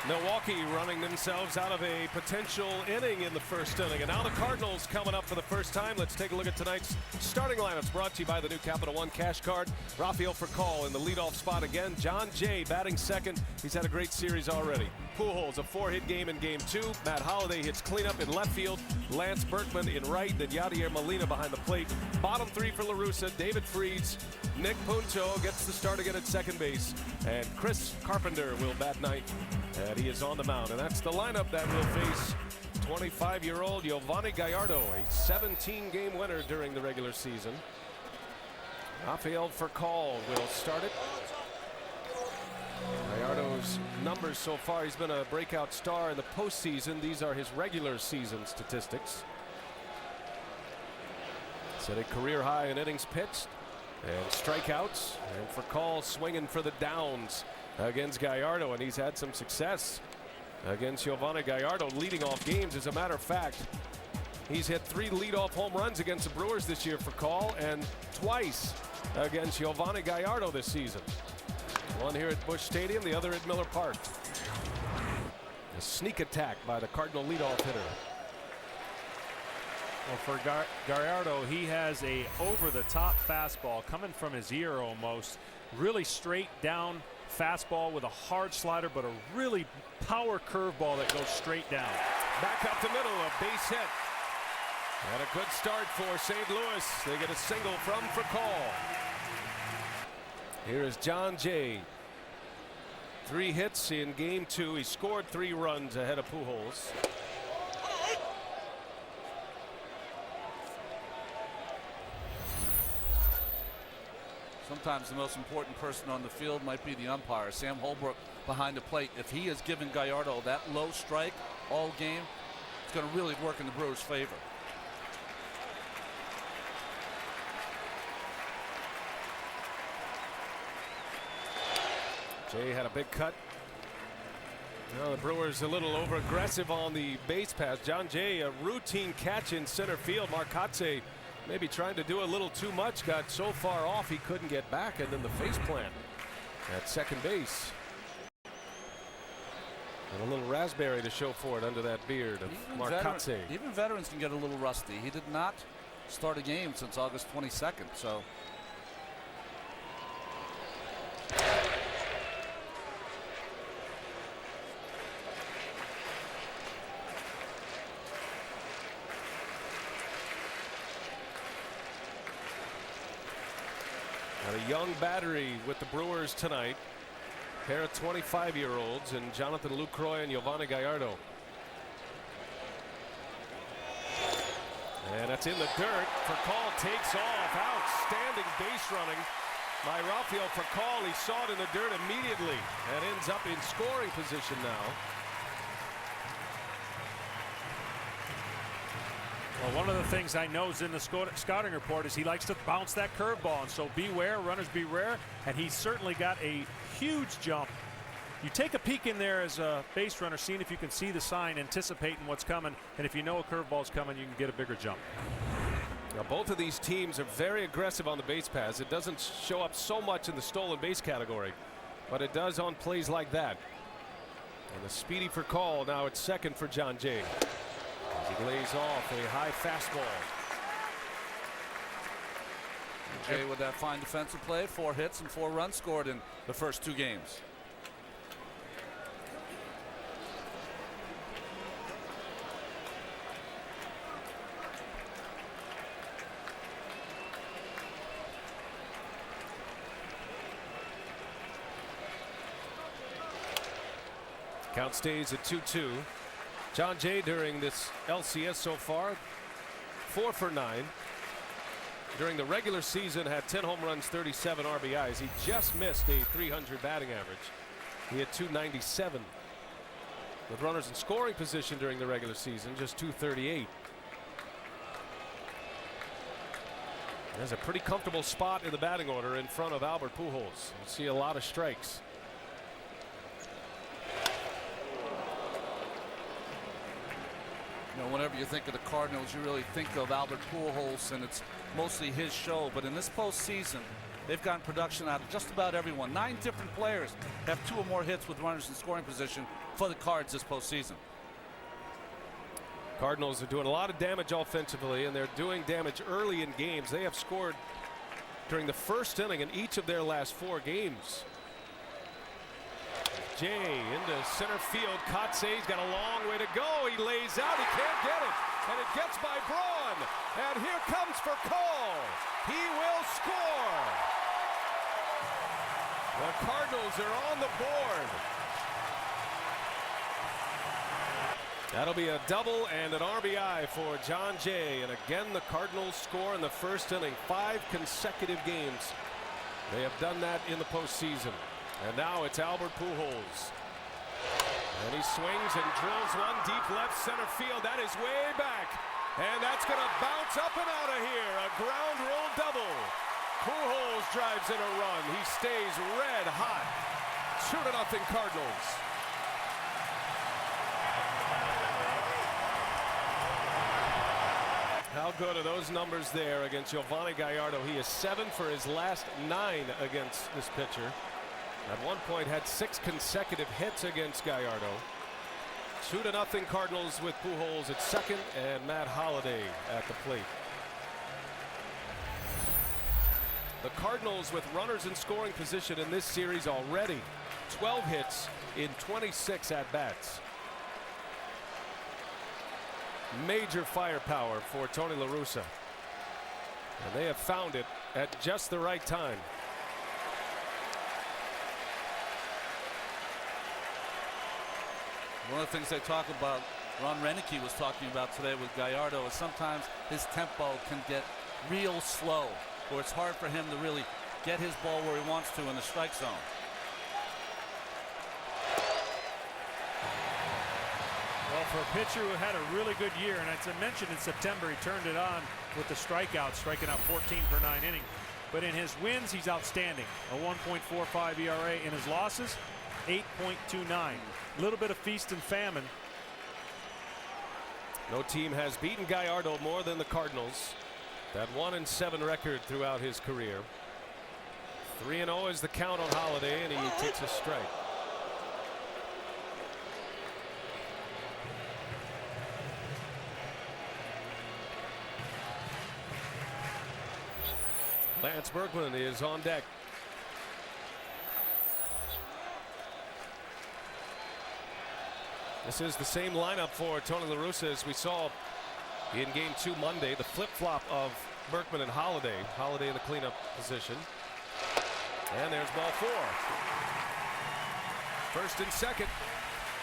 Milwaukee running themselves out of a potential inning in the first inning. And now the Cardinals coming up for the first time. Let's take a look at tonight's starting lineups, brought to you by the new Capital One Cash Card. Rafael Furcal in the leadoff spot again. John Jay batting second. He's had a great series already. Pujols, a 4-hit game in game 2. Matt Holliday hits cleanup in left field. Lance Berkman in right. Then Yadier Molina behind the plate. Bottom 3 for La Russa. David Freeds. Nick Punto gets the start again at second base. And Chris Carpenter will bat ninth. And he is on the mound. And that's the lineup that will face 25-year-old Yovani Gallardo, a 17-game winner during the regular season. Rafael Furcal will start it. Gallardo's numbers so far, he's been a breakout star in the postseason. These are his regular season statistics. Set a career high in innings pitched and strikeouts. And Furcal swinging for the downs against Gallardo, and he's had some success against Yovani Gallardo, leading off games. As a matter of fact, he's hit 3 leadoff home runs against the Brewers this year for Call, and twice against Yovani Gallardo this season. One here at Busch Stadium, the other at Miller Park. A sneak attack by the Cardinal leadoff hitter. Well, for Gallardo, he has a over-the-top fastball coming from his ear almost. Really straight down fastball with a hard slider, but a really power curveball that goes straight down. Back up the middle, a base hit. And a good start for St. Louis. They get a single from Furcal. Here is John Jay. 3 hits in game 2. He scored 3 runs ahead of Pujols. Sometimes the most important person on the field might be the umpire. Sam Holbrook behind the plate. If he has given Gallardo that low strike all game, it's going to really work in the Brewers' favor. Jay had a big cut. Now the Brewers a little over aggressive on the base pass. John Jay, a routine catch in center field. Marcotte maybe trying to do a little too much, got so far off he couldn't get back, and then the face plant at second base. And a little raspberry to show for it under that beard of Marcotte. Even veterans can get a little rusty. He did not start a game since August 22nd, so. And a young battery with the Brewers tonight. Pair of 25-year-olds and Jonathan Lucroy and Yovani Gallardo. And that's in the dirt. Furcal takes off. Outstanding base running by Rafael Furcal. He saw it in the dirt immediately and ends up in scoring position now. Well, one of the things I know is in the scouting report is he likes to bounce that curveball, and so beware, runners beware, and he's certainly got a huge jump. You take a peek in there as a base runner, seeing if you can see the sign, anticipating what's coming, and if you know a curveball's coming, you can get a bigger jump. Now, both of these teams are very aggressive on the base paths. It doesn't show up so much in the stolen base category, but it does on plays like that. And the speedy Furcal now at second for John Jay. As he lays off a high fastball. Jay with that fine defensive play, 4 hits and 4 runs scored in the first 2 games. Count stays at 2-2. John Jay during this LCS so far, 4 for 9. During the regular season had 10 home runs, 37 RBIs. He just missed a 300 batting average. He had 297. With runners in scoring position during the regular season, just 238. There's a pretty comfortable spot in the batting order in front of Albert Pujols. You see a lot of strikes. You know, whenever you think of the Cardinals, you really think of Albert Pujols, and it's mostly his show. But in this postseason, they've gotten production out of just about everyone. 9 different players have 2 or more hits with runners in scoring position for the Cards this postseason. Cardinals are doing a lot of damage offensively, and they're doing damage early in games. They have scored during the first inning in each of their last 4 games. Jay into center field. Kotze's got a long way to go. He lays out. He can't get it. And it gets by Braun. And here comes for Cole. He will score. The Cardinals are on the board. That'll be a double and an RBI for John Jay. And again, the Cardinals score in the first inning. 5 consecutive games. They have done that in the postseason. And now it's Albert Pujols. And he swings and drills one deep left center field. That is way back. And that's going to bounce up and out of here. A ground rule double. Pujols drives in a run. He stays red hot. 2-0 Cardinals. How good are those numbers there against Giovanni Gallardo? He is 7 for his last 9 against this pitcher. At one point had 6 consecutive hits against Gallardo. 2-0 Cardinals with Pujols at second and Matt Holliday at the plate. The Cardinals with runners in scoring position in this series already. 12 hits in 26 at-bats. Major firepower for Tony La Russa. And they have found it at just the right time. One of the things they talk about, Ron Renicky was talking about today with Gallardo, is sometimes his tempo can get real slow, where it's hard for him to really get his ball where he wants to in the strike zone. Well, for a pitcher who had a really good year, and as I mentioned in September, he turned it on with the strikeouts, striking out 14 per 9 innings. But in his wins, he's outstanding. A 1.45 ERA. In his losses, 8.29. A little bit of feast and famine. No team has beaten Gallardo more than the Cardinals. That 1-7 record throughout his career. 3-0 is the count on Holliday, and he takes a strike. Lance Berkman is on deck. This is the same lineup for Tony La Russa as we saw in Game 2 Monday. The flip-flop of Berkman and Holliday. Holliday in the cleanup position. And there's ball 4. First and second.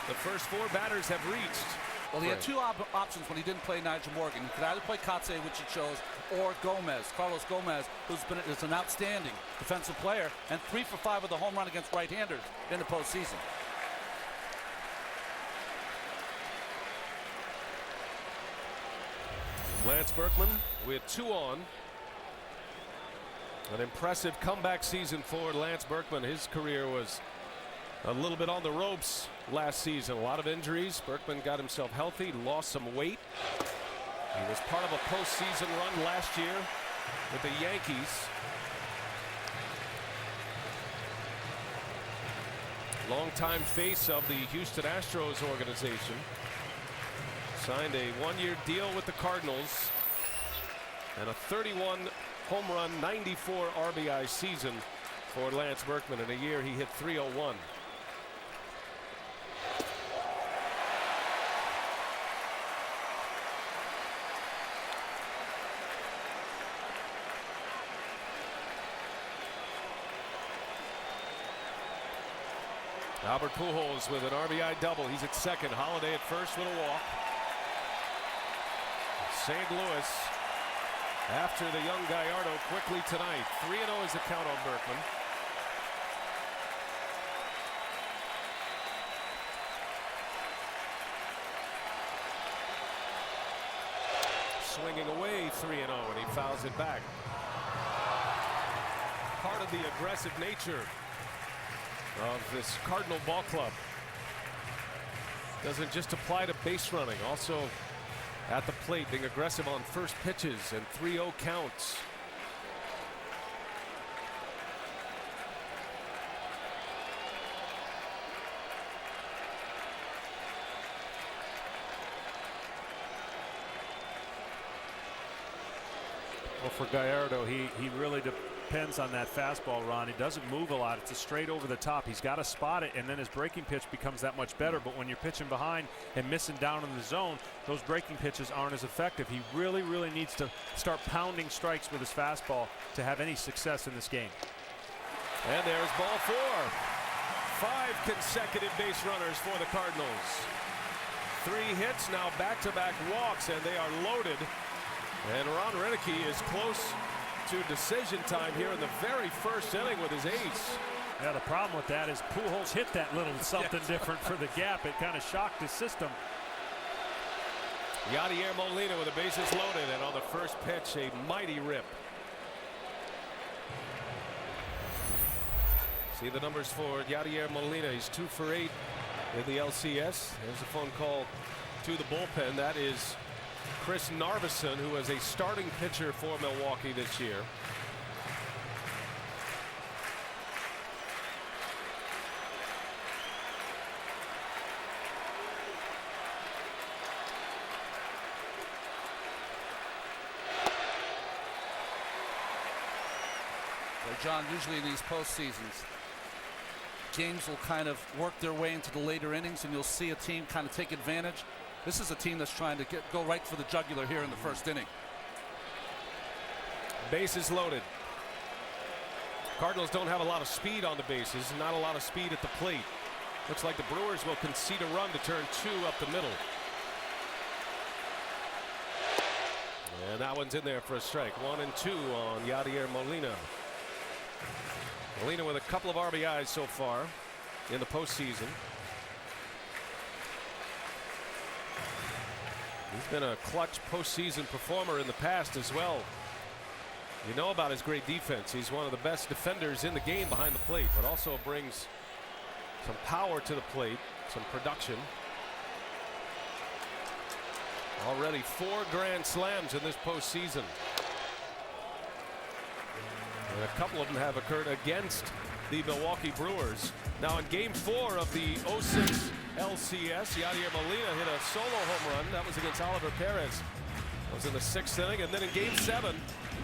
The first 4 batters have reached. Well, he had 2 options when he didn't play Nigel Morgan. He could either play Kotze, which he chose, or Gomez, Carlos Gomez, is an outstanding defensive player, and 3 for 5 with a home run against right-handers in the postseason. Lance Berkman with 2 on. An impressive comeback season for Lance Berkman. His career was a little bit on the ropes last season. A lot of injuries. Berkman got himself healthy, lost some weight. He was part of a postseason run last year with the Yankees. Longtime face of the Houston Astros organization. Signed a 1-year deal with the Cardinals. And a 31 home run, 94 RBI season for Lance Berkman. In a year he hit .301. Albert Pujols with an RBI double. He's at second. Holliday at first with a walk. St. Louis, after the young Gallardo quickly tonight. 3-0 is the count on Berkman. Swinging away 3-0, and he fouls it back. Part of the aggressive nature of this Cardinal ball club. Doesn't just apply to base running, also at the plate, being aggressive on first pitches and 3-0 counts. Well, for Gallardo, he really depends on that fastball, Ron. He doesn't move a lot. It's a straight over the top. He's got to spot it, and then his breaking pitch becomes that much better. But when you're pitching behind and missing down in the zone, those breaking pitches aren't as effective. He really, really needs to start pounding strikes with his fastball to have any success in this game. And there's ball 4. 5 consecutive base runners for the Cardinals. 3 hits, now back-to-back walks, and they are loaded. And Ron Renicky is close to decision time here in the very first inning with his ace. Yeah, the problem with that is Pujols hit that little something different for the gap. It kind of shocked his system. Yadier Molina with the bases loaded, and on the first pitch, a mighty rip. See the numbers for Yadier Molina. He's 2 for 8 in the LCS. There's a phone call to the bullpen. That is Chris Narveson, who was a starting pitcher for Milwaukee this year. Well, John, usually in these postseasons, games will kind of work their way into the later innings, and you'll see a team kind of take advantage. This is a team that's trying to go right for the jugular here in the first inning. Bases loaded. Cardinals don't have a lot of speed on the bases, not a lot of speed at the plate. Looks like the Brewers will concede a run to turn 2 up the middle. And that one's in there for a strike. 1 and 2 on Yadier Molina. Molina with a couple of RBIs so far in the postseason. He's been a clutch postseason performer in the past as well. You know about his great defense. He's one of the best defenders in the game behind the plate, but also brings some power to the plate, some production. Already 4 grand slams in this postseason. And a couple of them have occurred against the Milwaukee Brewers. Now in game 4 of the 06 LCS, Yadier Molina hit a solo home run. That was against Oliver Perez. That was in the 6th inning. And then in game 7,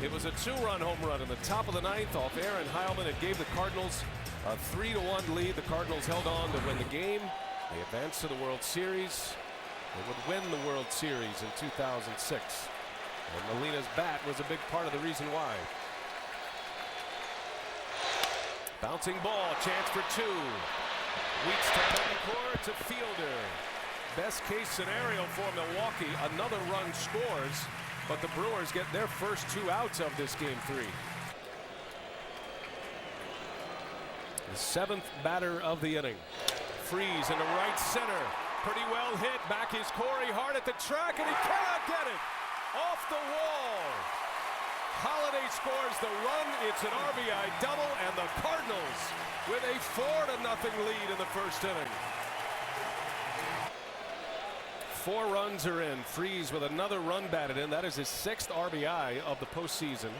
it was a 2-run home run in the top of the 9th off Aaron Heilman. It gave the Cardinals a 3-1 lead. The Cardinals held on to win the game. They advanced to the World Series. They would win the World Series in 2006. And Molina's bat was a big part of the reason why. Bouncing ball, chance for 2. Weeks to Betancourt to Fielder. Best case scenario for Milwaukee, another run scores, but the Brewers get their first 2 outs of this game 3. The 7th batter of the inning. Freeze into right center. Pretty well hit. Back is Corey Hart at the track, and he cannot get it. Off the wall. Holiday scores the run. It's an RBI double, and the Cardinals with a 4-0 lead in the first inning. 4 runs are in. Freeze with another run batted in. That is his 6th RBI of the postseason.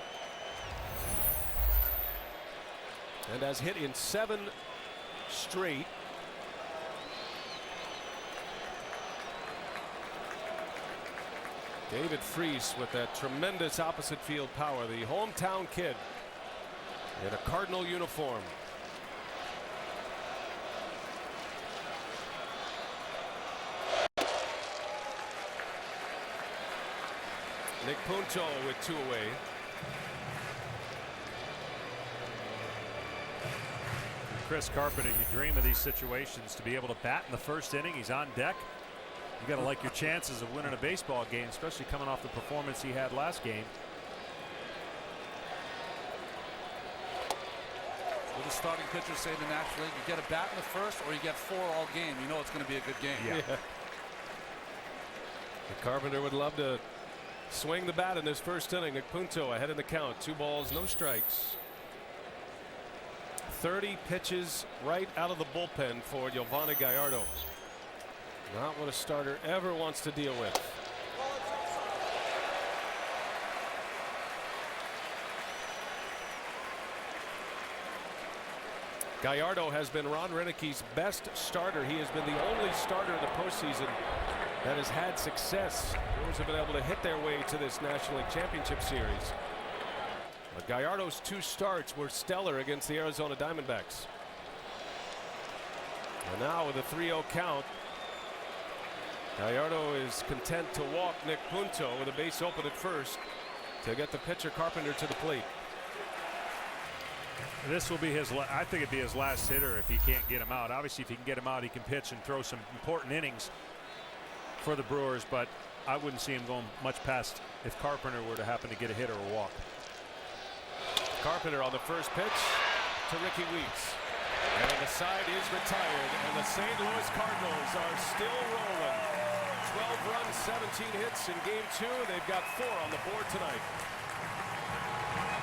And has hit in 7 straight. David Freese with that tremendous opposite field power. The hometown kid in a Cardinal uniform. Nick Punto with 2 away. Chris Carpenter, you dream of these situations, to be able to bat in the first inning. He's on deck. You got to like your chances of winning a baseball game, especially coming off the performance he had last game. With the starting pitcher say in the National League, you get a bat in the first or you get 4 all game. You know it's going to be a good game. Yeah. Carpenter would love to swing the bat in this first inning. Nick Punto ahead in the count. 2 balls, no strikes. 30 pitches right out of the bullpen for Yovani Gallardo. Not what a starter ever wants to deal with. Gallardo has been Ron Renicky's best starter. He has been the only starter in the postseason that has had success. Brewers have been able to hit their way to this National League Championship Series. But Gallardo's 2 starts were stellar against the Arizona Diamondbacks. And now with a 3-0 count, Gallardo is content to walk Nick Punto with a base open at first to get the pitcher Carpenter to the plate. This will be his, I think it'd be his last hitter if he can't get him out. Obviously, if he can get him out, he can pitch and throw some important innings for the Brewers, but I wouldn't see him going much past if Carpenter were to happen to get a hit or a walk. Carpenter on the first pitch to Ricky Weeks. And the side is retired, and the St. Louis Cardinals are still rolling. 12 runs, 17 hits in game 2. They've got 4 on the board tonight.